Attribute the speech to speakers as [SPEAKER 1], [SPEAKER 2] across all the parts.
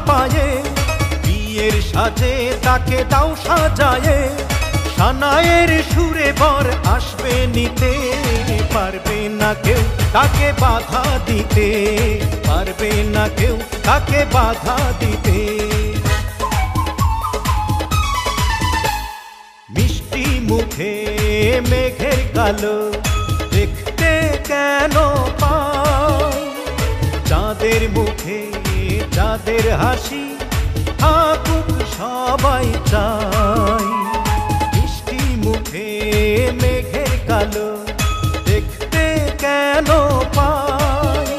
[SPEAKER 1] পায়ে, বিয়ের সাজে তাকে দাও সাজায়ে, সানায়ের সুরে বর আসবে নিতে, পারবে না কেউ তাকে বাধা দিতে, পারবে না কেউ তাকে বাধা দিতে। মিষ্টি মুখে মেঘের কালো দেখতে কেন পাই, চাঁদের মুখে চাঁদের হাসি থাকুক সবাই চাই। মিষ্টি মুখে মেঘের কালো দেখতে কেন পাই,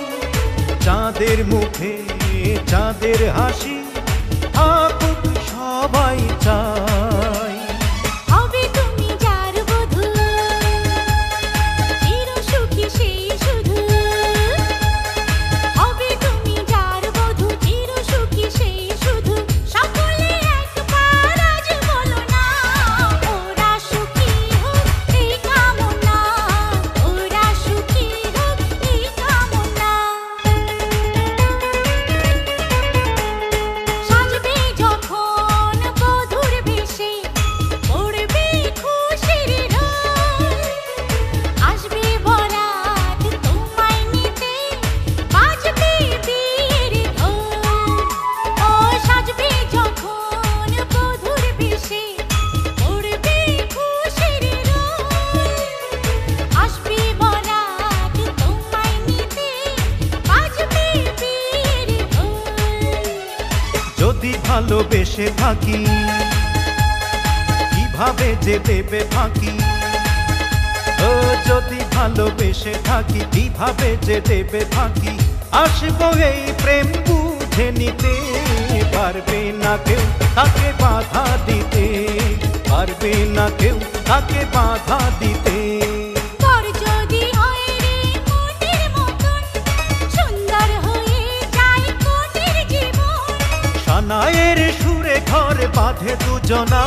[SPEAKER 1] চাঁদের মুখে চাঁদের হাসি থাকুক সবাই চাই।
[SPEAKER 2] হবে তুমি যার বধূ, চির সুখী সেই শুধু। হবে তুমি যার বধূ, চির সুখী সেই শুধু। সকলে একবার আজ বলো না, ওরা সুখী হোক এই কামনা, ওরা সুখী হোক এই কামনা। সাজবে যখন বধূর বেশে, পড়বে খুশির রোল। আসবে বরাত তোমায় নিতে, বাজবে বিয়ের ঢোল। ও সাজবে যখন বধূর বেশে, পড়বে খুশির রোল। আসবে বরাত তোমায় নিতে, বাজবে বিয়ের ঢোল।
[SPEAKER 1] যদি ভালোবেসে থাকি কিভাবে যে দেবে ফাঁকি, ও যদি ভালোবেসে থাকি কিভাবে যে দেবে ফাঁকি। আসবো এই প্রেম বুঝে নিতে, পারবে না কেউ তাকে বাধা দিতে, পারবে না কেউ তাকে বাধা দিতে।
[SPEAKER 2] বর যদি হয় রে মনের মতন, সুন্দর হয়ে যায় কনের জীবন।
[SPEAKER 1] সানায়ের সুরে ঘর বাঁধে দুজনা,